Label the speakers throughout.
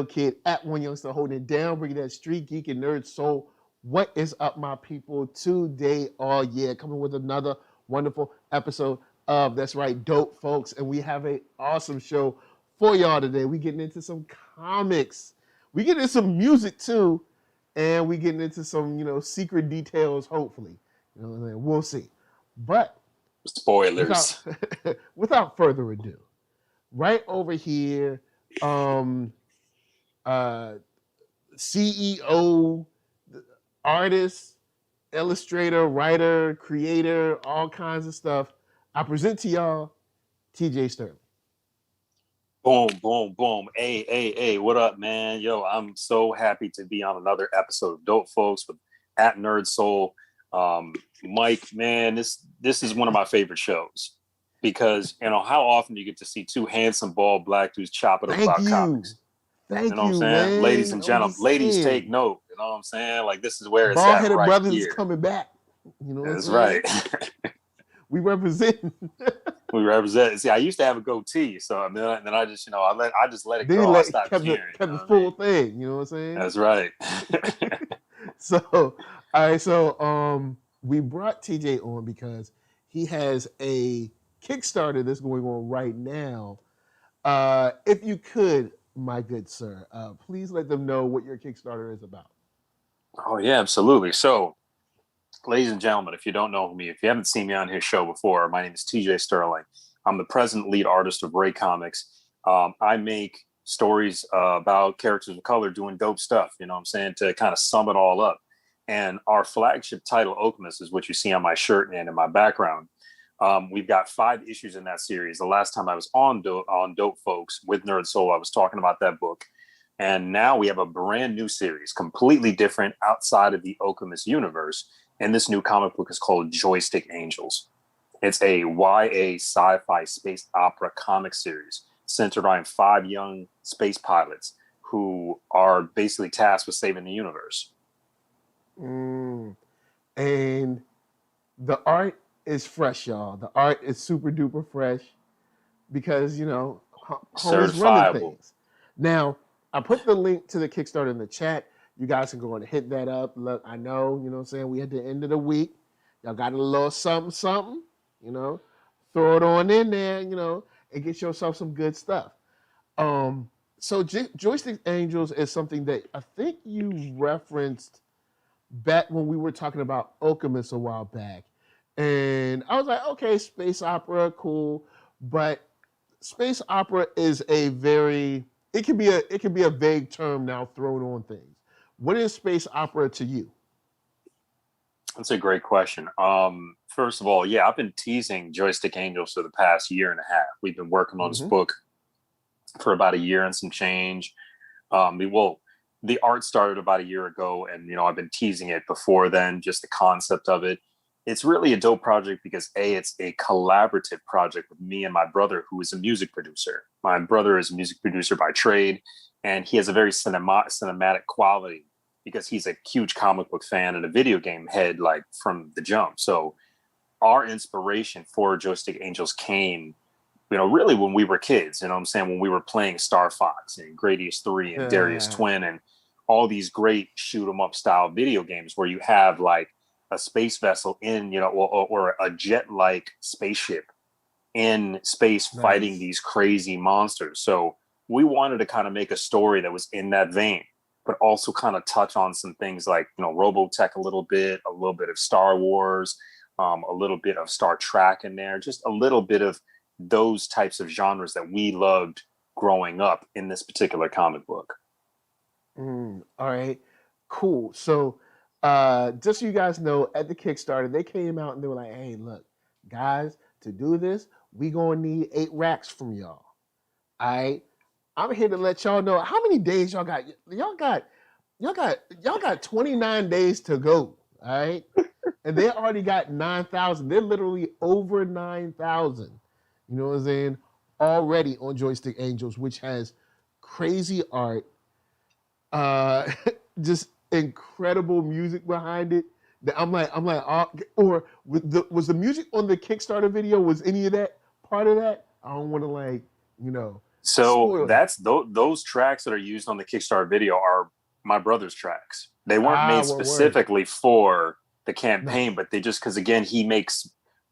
Speaker 1: Kid at OneYoungsta holding it down, bringing that street geek and nerd soul. What is up, my people? Today, coming with another wonderful episode of That's Right, Dope Folks, and we have an awesome show for y'all today. We getting into some comics, we getting into some music too, and we getting into some secret details. Hopefully, we'll see. But
Speaker 2: spoilers.
Speaker 1: Without further ado, right over here, CEO, artist, illustrator, writer, creator, all kinds of stuff. I present to y'all TJ Sterling.
Speaker 2: Boom, boom, boom. Hey, what up, man? Yo, I'm so happy to be on another episode of Dope Folks with @NERDSoul. Mike, man, this is one of my favorite shows because how often you get to see two handsome bald black dudes chop it up about comics.
Speaker 1: Thank
Speaker 2: you, what I'm saying?
Speaker 1: Man.
Speaker 2: Ladies and gentlemen, ladies take note. You know what I'm saying? Like, this is where it's at
Speaker 1: Bald-headed
Speaker 2: right
Speaker 1: brothers
Speaker 2: here.
Speaker 1: is coming back.
Speaker 2: That's right.
Speaker 1: We represent.
Speaker 2: We represent. See, I used to have a goatee, so then I just I just let it go. I stopped caring.
Speaker 1: Kept the full thing. You know what I'm saying?
Speaker 2: That's right.
Speaker 1: So, all right. So, we brought TJ on because he has a Kickstarter that's going on right now. If you could, my good sir, please let them know what your Kickstarter is about.
Speaker 2: Oh yeah, absolutely. So, ladies and gentlemen, if you don't know me, if you haven't seen me on his show before, my name is TJ Sterling. I'm the present lead artist of Ray Comics. I make stories about characters of color doing dope stuff, you know what I'm saying, to kind of sum it all up. And our flagship title, Okemos, is what you see on my shirt and in my background. We've got 5 issues in that series. The last time I was on Dope Folks with NERDSoul, I was talking about that book. And now we have a brand new series, completely different outside of the Okemos universe. And this new comic book is called Joystick Angels. It's a YA sci-fi space opera comic series centered on 5 young space pilots who are basically tasked with saving the universe.
Speaker 1: And the art is fresh, y'all. The art is super duper fresh because, homie's running things. Now, I put the link to the Kickstarter in the chat. You guys can go and hit that up. Look, I know, what I'm saying, we at the end of the week. Y'all got a little something, throw it on in there, and get yourself some good stuff. So Joystick Angels is something that I think you referenced back when we were talking about Okemos a while back. And I was like, okay, space opera, cool. But space opera is it can be a vague term now thrown on things. What is space opera to you?
Speaker 2: That's a great question. First of all, yeah, I've been teasing Joystick Angels for the past 1.5 years. We've been working on this book for about 1 year and some change. The art started about 1 year ago, and I've been teasing it before then, just the concept of it. It's really a dope project because it's a collaborative project with me and my brother, who is a music producer. My brother is a music producer by trade, and he has a very cinematic quality because he's a huge comic book fan and a video game head, like, from the jump. So our inspiration for Joystick Angels came, really when we were kids, when we were playing Star Fox and Gradius 3 and Darius Twin and all these great shoot 'em up style video games where you have like a space vessel in, or a jet-like spaceship in space fighting these crazy monsters. So we wanted to kind of make a story that was in that vein, but also kind of touch on some things like, Robotech a little bit of Star Wars, a little bit of Star Trek in there, just a little bit of those types of genres that we loved growing up in this particular comic book.
Speaker 1: All right, cool. So just so you guys know, at the Kickstarter, they came out and they were like, hey, look, guys, to do this, we gonna need 8 racks from y'all. All right, I'm here to let y'all know how many days y'all got. Y'all got 29 days to go. All right, and they already got 9,000. They're literally over 9,000. You know what I'm saying? Already on Joystick Angels, which has crazy art, just incredible music behind it. I'm like, or was the music on the Kickstarter video? Was any of that part of that? I don't want to
Speaker 2: So
Speaker 1: Spoiler.
Speaker 2: that's those tracks that are used on the Kickstarter video are my brother's tracks. They weren't made specifically for the campaign, but they just, because again, he makes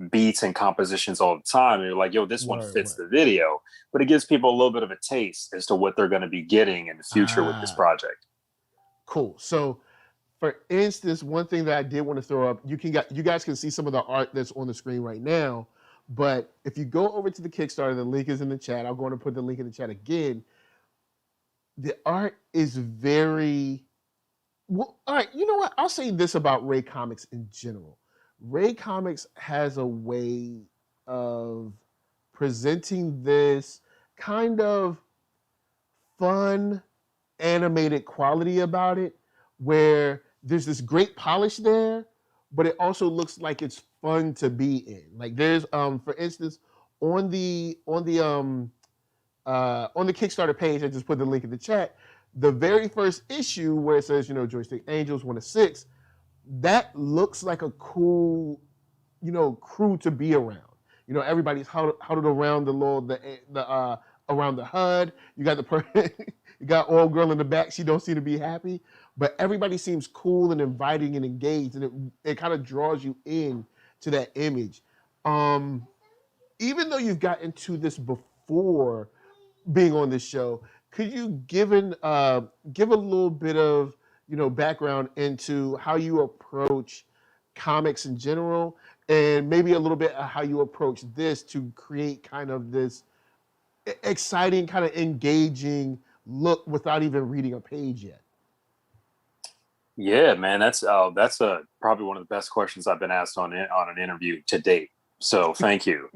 Speaker 2: beats and compositions all the time. And you're like, yo, this one fits the video, but it gives people a little bit of a taste as to what they're going to be getting in the future with this project.
Speaker 1: Cool. So for instance, one thing that I did want to throw up, you guys can see some of the art that's on the screen right now. But if you go over to the Kickstarter, the link is in the chat. I'm going to put the link in the chat again. The art is very well. All right, you know what? I'll say this about Ray Comics in general. Ray Comics has a way of presenting this kind of fun, animated quality about it, where there's this great polish there, but it also looks like it's fun to be in. Like there's, for instance, on the Kickstarter page, I just put the link in the chat. The very first issue where it says, Joystick Angels 1 of 6, that looks like a cool, crew to be around. Everybody's huddled around around the HUD. You got you got old girl in the back. She don't seem to be happy, but everybody seems cool and inviting and engaged, and it kind of draws you in to that image. Even though you've gotten to this before being on this show, could you give a little bit of background into how you approach comics in general, and maybe a little bit of how you approach this to create kind of this exciting, kind of engaging look without even reading a page yet?
Speaker 2: Yeah, man, that's probably one of the best questions I've been asked on an interview to date. So thank you.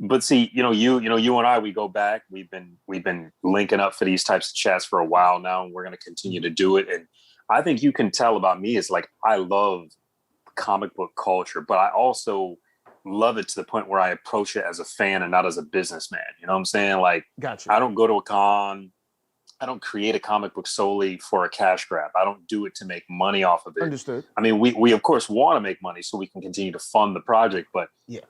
Speaker 2: But see, you and I, we go back. We've been linking up for these types of chats for a while now, and we're going to continue to do it. And I think you can tell about me is like I love comic book culture, but I also love it to the point where I approach it as a fan and not as a businessman. You know what I'm saying? Like,
Speaker 1: Gotcha.
Speaker 2: I don't go to a con. I don't create a comic book solely for a cash grab. I don't do it to make money off of it.
Speaker 1: Understood.
Speaker 2: I mean, we of course want to make money so we can continue to fund the project, but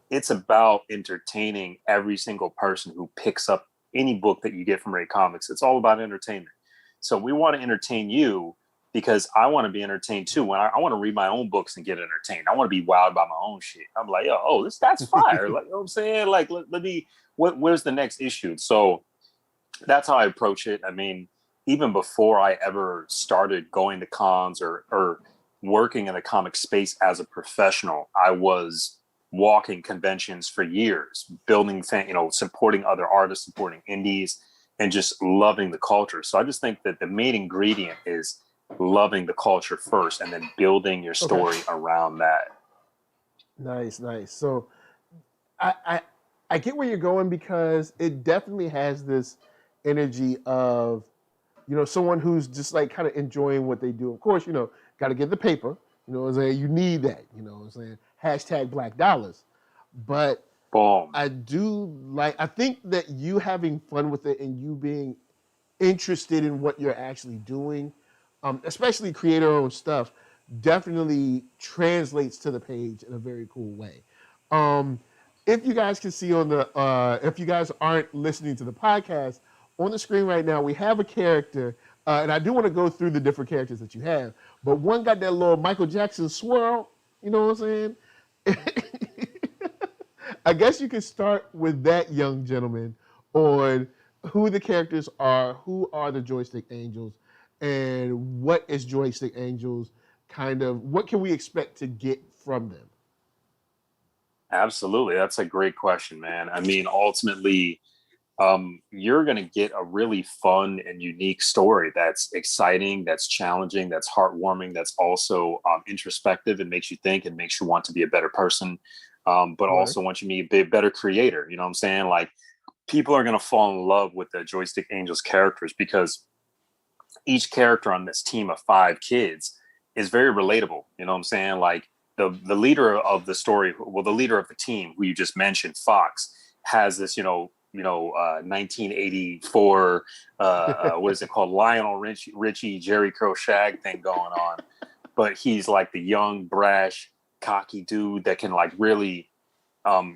Speaker 2: it's about entertaining every single person who picks up any book that you get from Ray Comics. It's all about entertainment. So we want to entertain you because I want to be entertained too. When I want to read my own books and get entertained, I want to be wowed by my own shit. I'm like, that's fire. Like, you know what I'm saying? Like, let me, where's the next issue? So that's how I approach it. I mean, even before I ever started going to cons or working in the comic space as a professional, I was walking conventions for years, building, supporting other artists, supporting indies, and just loving the culture. So I just think that the main ingredient is loving the culture first and then building your story around that.
Speaker 1: Nice. So I get where you're going, because it definitely has this energy of, someone who's just like kind of enjoying what they do. Of course, got to get the paper, what I'm saying? You need that, what I'm saying? Hashtag Black Dollars. But
Speaker 2: boom.
Speaker 1: I think that you having fun with it and you being interested in what you're actually doing, especially creator-owned stuff, definitely translates to the page in a very cool way. If you guys can see if you guys aren't listening to the podcast, on the screen right now, we have a character, and I do want to go through the different characters that you have, but one got that little Michael Jackson swirl, you know what I'm saying? I guess you could start with that young gentleman on who the characters are, who are the Joystick Angels, and what is Joystick Angels what can we expect to get from them?
Speaker 2: Absolutely. That's a great question, man. I mean, ultimately, you're going to get a really fun and unique story that's exciting, that's challenging, that's heartwarming, that's also introspective and makes you think and makes you want to be a better person, but also wants you to be a better creator. You know what I'm saying? Like, people are going to fall in love with the Joystick Angels characters because each character on this team of 5 kids is very relatable. You know what I'm saying? Like, the leader of the story, the leader of the team who you just mentioned, Fox, has this, 1984, what is it called? Lionel Richie, Jerry Crow Shag thing going on. But he's like the young, brash, cocky dude that can like really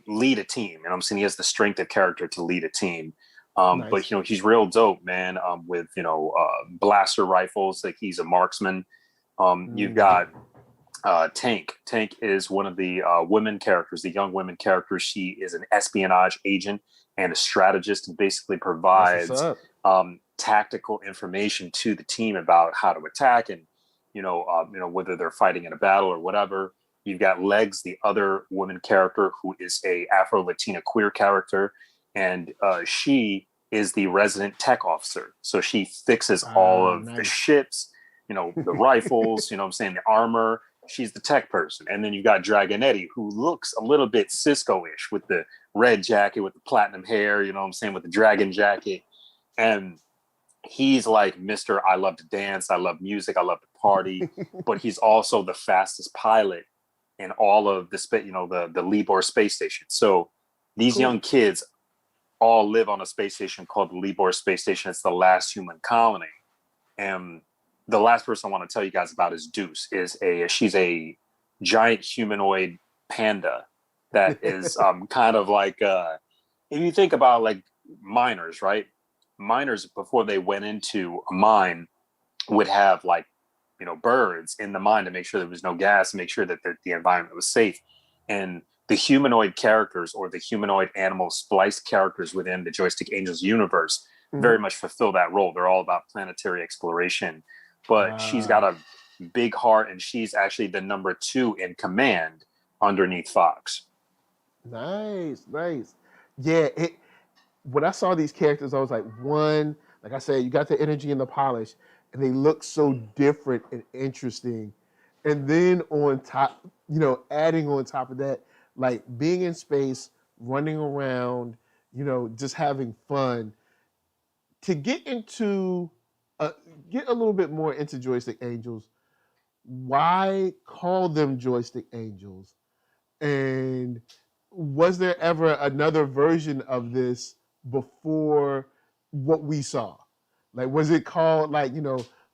Speaker 2: lead a team. You know what I'm saying? He has the strength of character to lead a team.
Speaker 1: Nice.
Speaker 2: But he's real dope, man. With blaster rifles, like he's a marksman. You've
Speaker 1: Mm.
Speaker 2: got Tank. Tank is one of the women characters, the young women characters. She is an espionage agent and a strategist, and basically
Speaker 1: That's what's
Speaker 2: provides
Speaker 1: up.
Speaker 2: tactical information to the team about how to attack, and whether they're fighting in a battle or whatever. You've got Legs, the other woman character, who is a Afro Latina queer character, and she is the resident tech officer. So she fixes all
Speaker 1: Ah,
Speaker 2: of the
Speaker 1: nice.
Speaker 2: ships, the rifles, what I'm saying, the armor. She's the tech person. And then you got Dragonetti, who looks a little bit Cisco-ish with the red jacket, with the platinum hair, what I'm saying, with the dragon jacket. And he's like Mr. I love to dance, I love music, I love to party, but he's also the fastest pilot in all of the Libor space station. So these
Speaker 1: Cool.
Speaker 2: young kids all live on a space station called the Libor space station. It's the last human colony. And the last person I want to tell you guys about is Deuce. She's a giant humanoid panda that is kind of like if you think about like miners, right? Miners, before they went into a mine, would have like birds in the mine to make sure there was no gas, and make sure that the environment was safe. And the humanoid characters, or the humanoid animal spliced characters within the Joystick Angels universe, very much fulfill that role. They're all about planetary exploration, but she's got a big heart, and she's actually the number 2 in command underneath Fox.
Speaker 1: Nice. Yeah, when I saw these characters, I was like, one, like I said, you got the energy and the polish, and they look so different and interesting. And then on top, adding on top of that, like being in space, running around, just having fun. To get a little bit more into Joystick Angels, why call them Joystick Angels? And was there ever another version of this before what we saw? Like, was it called like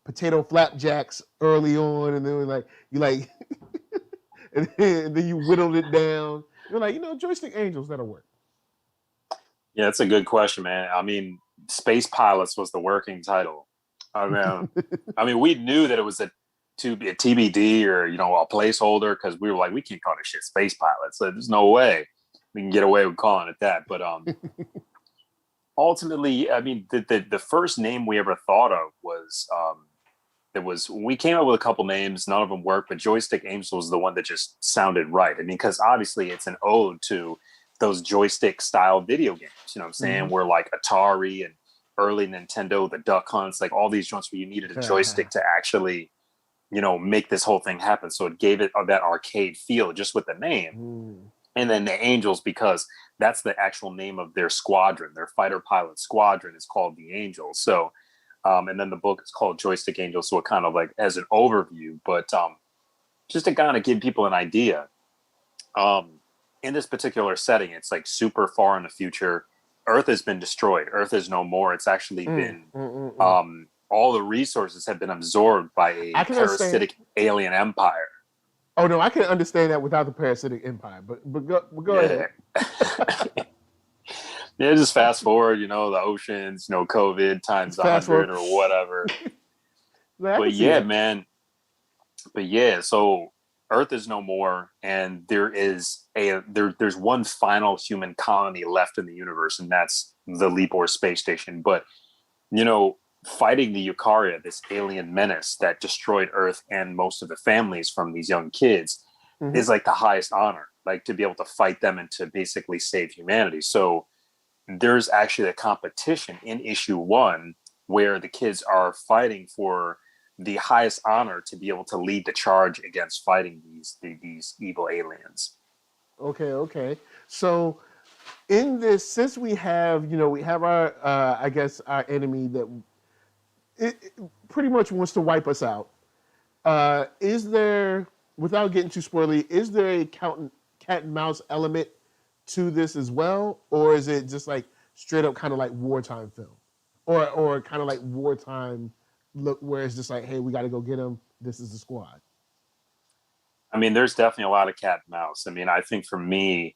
Speaker 1: potato flapjacks early on, and then like you like, and then you whittled it down? You're like, Joystick Angels, that'll work.
Speaker 2: Yeah, that's a good question, man. I mean, Space Pilots was the working title. I mean, we knew that it was a TBD, or a placeholder, because we were like, we can't call this shit Space Pilots. So there's no way we can get away with calling it that. But ultimately, I mean, the first name we ever thought of was we came up with a couple names, none of them worked, but Joystick Angels was the one that just sounded right. I mean, because obviously it's an ode to those joystick style video games, what I'm saying, where like Atari and early Nintendo, the Duck Hunts, like all these joints where you needed a joystick to actually, make this whole thing happen. So it gave it that arcade feel just with the name. And then the Angels, because that's the actual name of their squadron, their fighter pilot squadron is called the Angels. So, and then the book is called Joystick Angels. So it kind of like as an overview, but just to kind of give people an idea, in this particular setting, it's like super far in the future. Earth has been destroyed. Earth is no more. It's actually been all the resources have been absorbed by a parasitic alien empire.
Speaker 1: Oh no, I can understand that without the parasitic empire. But go ahead.
Speaker 2: Yeah, just fast forward. The oceans. COVID times 100 or whatever. But yeah, man. But yeah, so Earth is no more, and there's one final human colony left in the universe, and that's the Libor space station. But fighting the Eukarya, this alien menace that destroyed Earth and most of the families from these young kids, is like the highest honor, like to be able to fight them and to basically save humanity. So there's actually a competition in issue 1 where the kids are fighting for the highest honor to be able to lead the charge against fighting these evil aliens.
Speaker 1: Okay. So in this, since we have our I guess our enemy that it pretty much wants to wipe us out. Is there, without getting too spoilery, is there a cat and mouse element to this as well, or is it just like straight up kind of like wartime film, or kind of like wartime look where it's just like, hey, we got to go get them. This is the squad.
Speaker 2: I mean, there's definitely a lot of cat and mouse. I mean, I think for me,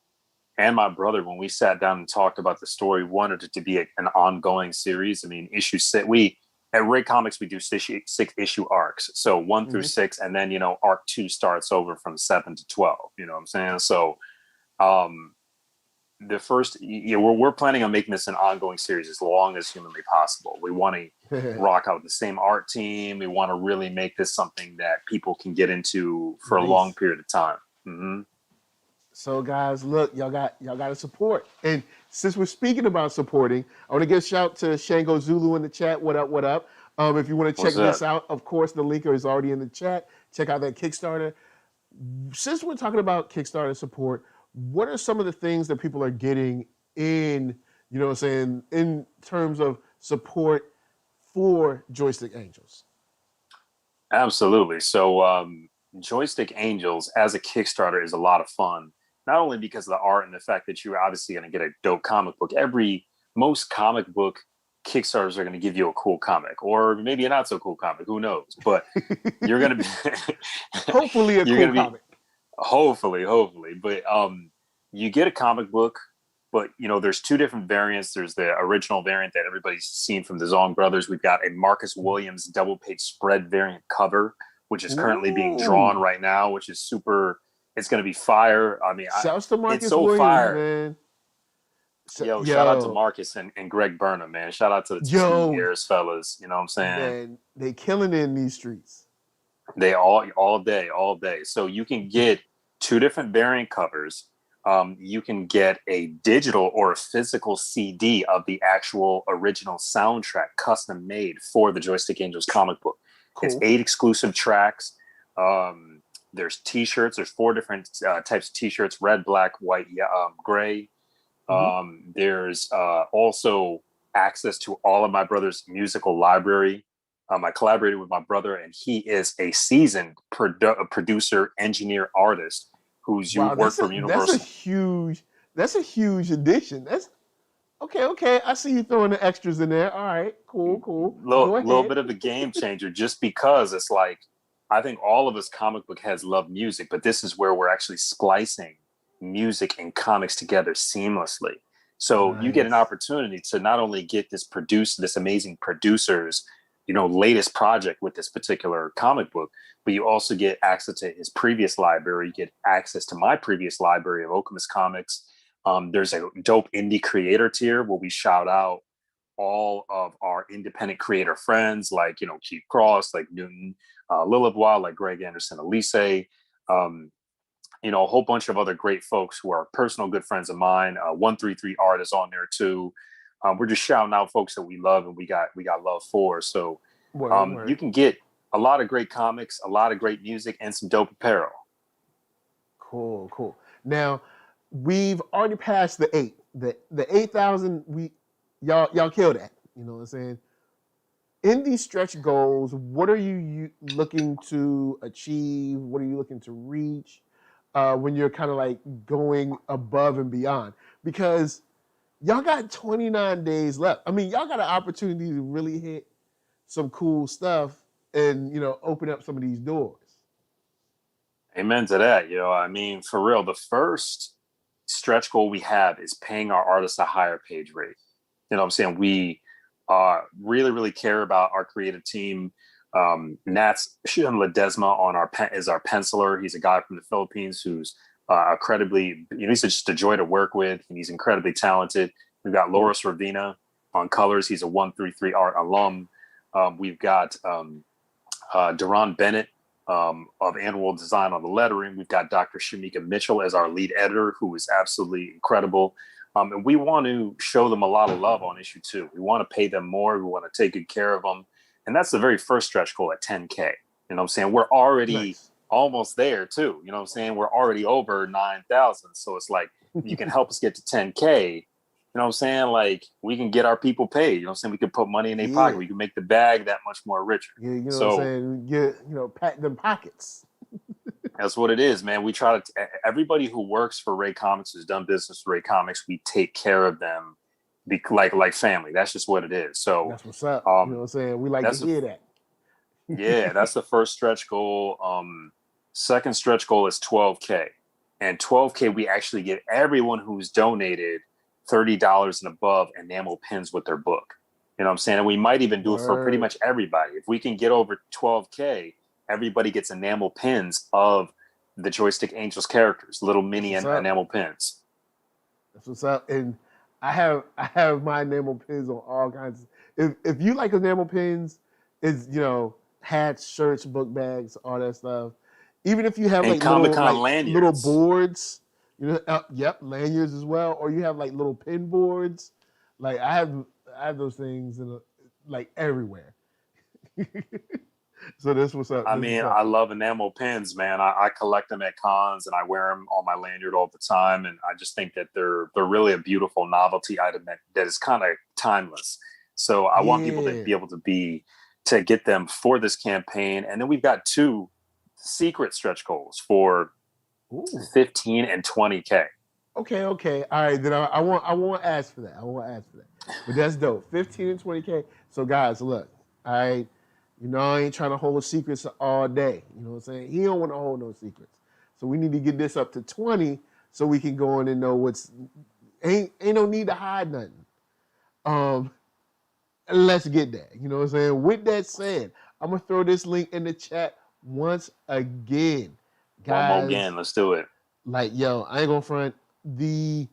Speaker 2: and my brother, when we sat down and talked about the story, wanted it to be an ongoing series. I mean, issue six, at Ray Comics, we do six issue arcs. So 1 through 6, and then, arc 2 starts over from 7 to 12. You know what I'm saying? So the first, we're planning on making this an ongoing series as long as humanly possible. We want to rock out the same art team. We want to really make this something that people can get into for a long period of time. Mm-hmm.
Speaker 1: So guys, look, y'all got to support. And since we're speaking about supporting, I want to give a shout to Shango Zulu in the chat. What up, what up? If you want to check this out, of course, the link is already in the chat. Check out that Kickstarter. Since we're talking about Kickstarter support, what are some of the things that people are getting in, in terms of support for Joystick Angels?
Speaker 2: Absolutely. So Joystick Angels as a Kickstarter is a lot of fun. Not only because of the art and the fact that you're obviously going to get a dope comic book. Most comic book Kickstarters are going to give you a cool comic, or maybe a not so cool comic. Who knows? But you're going to be
Speaker 1: hopefully a cool comic.
Speaker 2: Hopefully. But you get a comic book, but there's two different variants. There's the original variant that everybody's seen from the Zong brothers. We've got a Marcus Williams double page spread variant cover, which is currently being drawn right now, which is super. It's going to be fire. I mean,
Speaker 1: shouts to Marcus
Speaker 2: it's so
Speaker 1: Williams,
Speaker 2: fire,
Speaker 1: man.
Speaker 2: Shout out to Marcus and Greg Burnham, man. Shout out to the two years fellas. You know what I'm saying?
Speaker 1: Man, they killing it in these streets.
Speaker 2: They all day. So you can get two different variant covers. You can get a digital or a physical CD of the actual original soundtrack, custom made for the Joystick Angels comic book. Cool. It's 8 exclusive tracks. There's T-shirts. There's 4 different types of T-shirts: red, black, white, gray. There's also access to all of my brother's musical library. I collaborated with my brother, and he is a seasoned producer, engineer, artist who's worked for Universal.
Speaker 1: That's a huge addition. That's okay. I see you throwing the extras in there. All right, cool.
Speaker 2: Little bit of a game changer, just because it's like, I think all of us comic book heads love music, but this is where we're actually splicing music and comics together seamlessly. So you get an opportunity to not only get this amazing producer's, latest project with this particular comic book, but you also get access to his previous library. You get access to my previous library of Okemos comics. There's a dope indie creator tier where we shout out all of our independent creator friends, like, Keith Cross, like Newton Lillebois, like Greg Anderson, Elise, a whole bunch of other great folks who are personal good friends of mine. 133 Art is on there too. We're just shouting out folks that we love and we got love for. So you can get a lot of great comics, a lot of great music, and some dope apparel.
Speaker 1: Cool. Now, we've already passed the 8. The 8,000, y'all killed that. You know what I'm saying? In these stretch goals, what are you looking to achieve? What are you looking to reach when you're kind of like going above and beyond? Because y'all got 29 days left. I mean, y'all got an opportunity to really hit some cool stuff and, open up some of these doors.
Speaker 2: Amen to that. I mean, for real, the first stretch goal we have is paying our artists a higher page rate. You know what I'm saying? We really, really care about our creative team. Nats Ledesma is our penciler. He's a guy from the Philippines who's incredibly, he's just a joy to work with, and he's incredibly talented. We've got Loris Ravina on colors. He's a 133 Art alum. We've got Duran Bennett of Annual Design on the lettering. We've got Dr. Shamika Mitchell as our lead editor, who is absolutely incredible. And we want to show them a lot of love on issue 2. We want to pay them more. We want to take good care of them. And that's the very first stretch goal at 10K. You know what I'm saying? We're already almost there too. You know what I'm saying? We're already over 9,000. So it's like, you can help us get to 10K. You know what I'm saying? Like, we can get our people paid. You know what I'm saying? We can put money in their pocket. We can make the bag that much more richer.
Speaker 1: Yeah, you know what I'm saying? Pat them pockets.
Speaker 2: That's what it is, man. We try to, everybody who works for Ray Comics, who's done business with Ray Comics, we take care of them like family. That's just what it is. So
Speaker 1: that's what's up. You know what I'm saying? We like to hear that.
Speaker 2: Yeah, that's the first stretch goal. Second stretch goal is 12K. And 12K, we actually get everyone who's donated $30 and above enamel pins with their book. You know what I'm saying? And we might even do it for pretty much everybody. If we can get over 12K, everybody gets enamel pins of the Joystick Angels characters, little mini enamel pins.
Speaker 1: That's what's up. And I have my enamel pins on all kinds. If you like enamel pins, it's, you know, hats, shirts, book bags, all that stuff. Even if you have like little boards, you know, yep, lanyards as well, or you have like little pin boards. Like I have those things in like everywhere. So this what's up.
Speaker 2: I mean, I love enamel pins, man. I collect them at cons and I wear them on my lanyard all the time. And I just think that they're really a beautiful novelty item that is kind of timeless. So I want people to be able to get them for this campaign. And then we've got 2 secret stretch goals for 15 and 20K.
Speaker 1: Okay. All right, then I won't ask for that. But that's dope. 15 and 20K. So guys, look, all right. You know, I ain't trying to hold secrets all day. You know what I'm saying? He don't want to hold no secrets. So we need to get this up to 20 so we can go in and know ain't no need to hide nothing. Let's get that. You know what I'm saying? With that said, I'm going to throw this link in the chat once again. Guys,
Speaker 2: one more again. Let's do it.
Speaker 1: Like, yo, I ain't going to front. The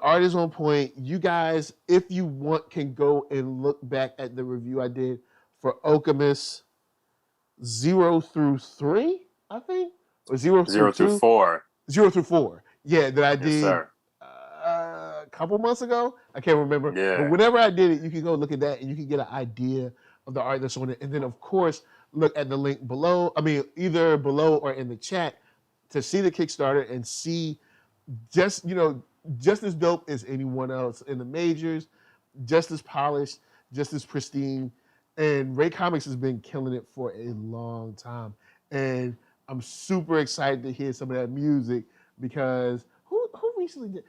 Speaker 1: art is on point. You guys, if you want, can go and look back at the review I did for Alchemist 0 through 3, I think, or 0 through 4. 0 through 4. Yeah, that I did a couple months ago. I can't remember.
Speaker 2: Yeah.
Speaker 1: But whenever I did it, you can go look at that and you can get an idea of the art that's on it. And then, of course, look at the link below. I mean, either below or in the chat to see the Kickstarter and see just as dope as anyone else in the majors, just as polished, just as pristine. And Ray Comics has been killing it for a long time. And I'm super excited to hear some of that music because who recently did?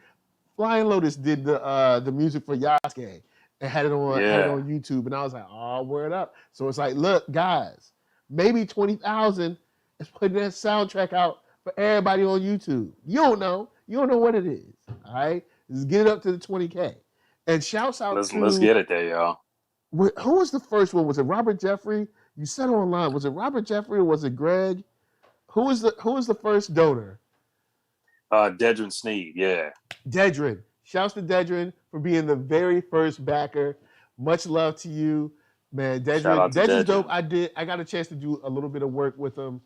Speaker 1: Flying Lotus did the music for Yasuke and had it on YouTube. And I was like, oh, word up. So it's like, look, guys, maybe 20,000 is putting that soundtrack out for everybody on YouTube. You don't know what it is. All right? Just get it up to the 20K. And shouts out
Speaker 2: let's get it there, y'all.
Speaker 1: Who was the first one? Was it Robert Jeffrey? You said it online. Was it Robert Jeffrey or was it Greg? Who was the first donor?
Speaker 2: Dedrin Sneed, yeah.
Speaker 1: Dedrin. Shouts to Dedrin for being the very first backer. Much love to you, man. Dedrin's dope. I got a chance to do a little bit of work with him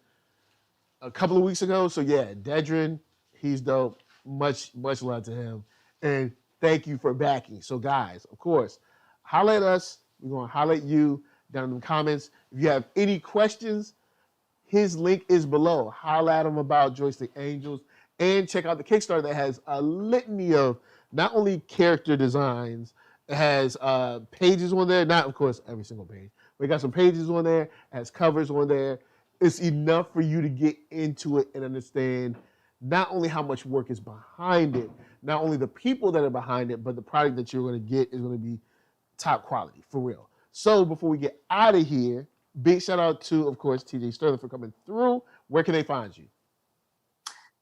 Speaker 1: a couple of weeks ago. So yeah, Dedrin, he's dope. Much love to him. And thank you for backing. So guys, of course, holla at us. We're going to holler at you down in the comments. If you have any questions, his link is below. Holler at him about Joystick Angels. And check out the Kickstarter that has a litany of not only character designs, it has pages on there. Not, of course, every single page. We got some pages on there. It has covers on there. It's enough for you to get into it and understand not only how much work is behind it, not only the people that are behind it, but the product that you're going to get is going to be top quality, for real. So before we get out of here, big shout out to, of course, TJ Sterling for coming through. Where can they find you?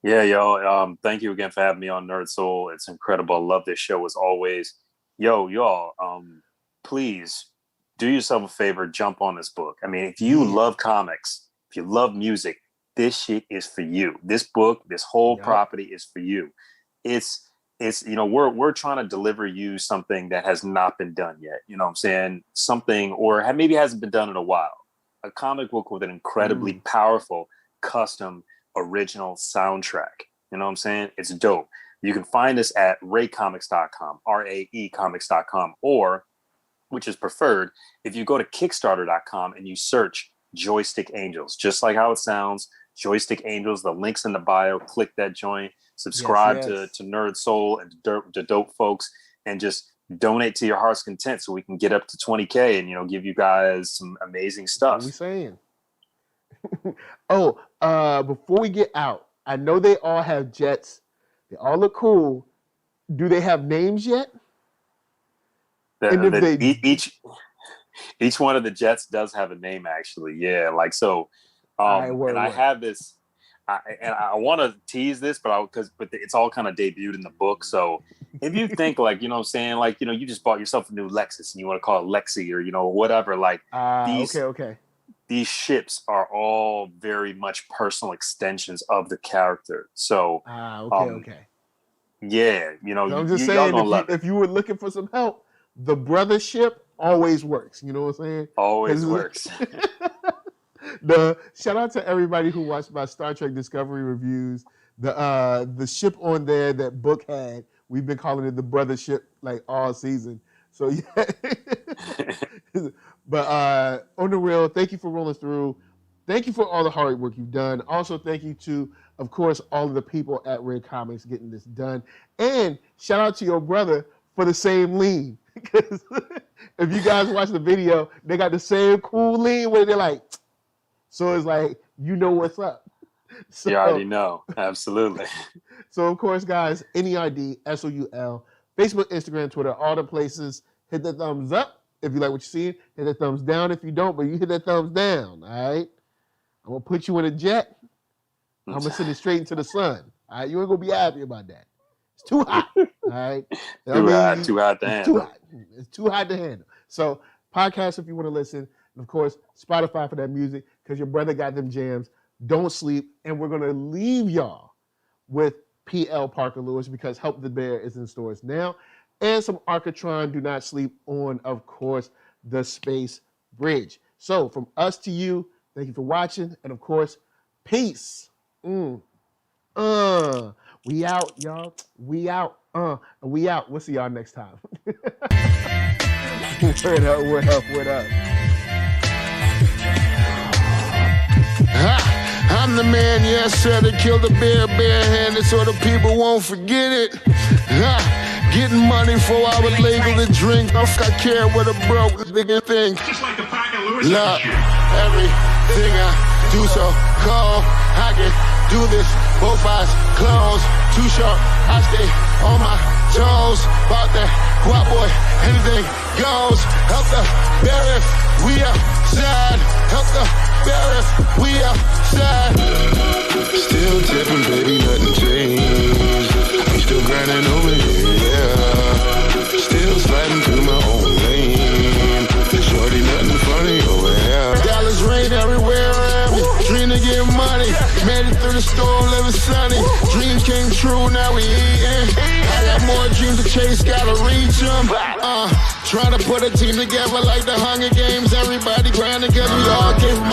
Speaker 2: Yeah, yo, thank you again for having me on NERDSoul. It's incredible. I love this show as always. Yo, y'all, please do yourself a favor, jump on this book. I mean, if you love comics, if you love music, this shit is for you. This book, this whole property is for you. It's we're trying to deliver you something that has not been done yet. You know what I'm saying? Something, or maybe hasn't been done in a while. A comic book with an incredibly powerful, custom, original soundtrack. You know what I'm saying? It's dope. You can find us at raecomics.com, RAE comics.com, or, which is preferred, if you go to Kickstarter.com and you search Joystick Angels, just like how it sounds, Joystick Angels, the link's in the bio, click that joint. Subscribe to NERDSoul and to dope folks, and just donate to your heart's content so we can get up to 20K and give you guys some amazing stuff.
Speaker 1: What are we saying? Before we get out, I know they all have jets. They all look cool. Do they have names yet?
Speaker 2: Each one of the jets does have a name, actually. Yeah, like so. I have this. I want to tease this, but it's all kind of debuted in the book. So if you think like, you know what I'm saying? Like, you know, you just bought yourself a new Lexus and you want to call it Lexi or, you know, whatever, like these ships are all very much personal extensions of the character. So, yeah, you know,
Speaker 1: so I'm just saying, if you were looking for some help, the brother ship always works. You know what I'm saying?
Speaker 2: Always works.
Speaker 1: Shout out to everybody who watched my Star Trek Discovery reviews. The ship on there that Book had, we've been calling it the brother ship like all season. So yeah. But on the real, thank you for rolling through. Thank you for all the hard work you've done. Also, thank you to, of course, all of the people at Red Comics getting this done. And shout out to your brother for the same lean. Because if you guys watch the video, they got the same cool lean where they're like, so it's like, you know what's up. So,
Speaker 2: you already know. Absolutely.
Speaker 1: So, of course, guys, NERDSoul, Facebook, Instagram, Twitter, all the places. Hit the thumbs up if you like what you see. Hit the thumbs down if you don't, but you hit that thumbs down, all right? I'm going to put you in a jet. I'm going to send it straight into the sun. All right? You ain't going to be happy about that. It's too hot, all right?
Speaker 2: Too hot to handle.
Speaker 1: Too hot. It's too hot to handle. So, podcast if you want to listen. And, of course, Spotify for that music because your brother got them jams. Don't sleep. And we're going to leave y'all with P.L. Parker Lewis because Help the Bear is in stores now. And some Arcatron, Do Not Sleep on, of course, the Space Bridge. So, from us to you, thank you for watching. And, of course, peace. We out, y'all. We out. We out. We'll see y'all next time. What up?
Speaker 3: I'm the man, yes sir, that killed the bear barehanded so the people won't forget it. Getting money for I would label the drink. I care what a broke nigga think.
Speaker 4: Just like the Parker Lewis.
Speaker 3: Look, everything I do so cold. I can do this, both eyes closed. Too short, I stay on my toes. About that guap boy, anything goes. Help the bear if we outside. Help the bear if we outside. Still tipping, baby, nothing changed. I'm still grinding over here, yeah. Still sliding through my own lane. Shorty, nothing funny over here. Dallas rain everywhere around me. Dream to get money. Made it through the storm, living sunny. Dreams came true, now we eating. I got more dreams to chase, gotta reach them. Trying to put a team together like the Hunger Games. Everybody grinding cause we all came from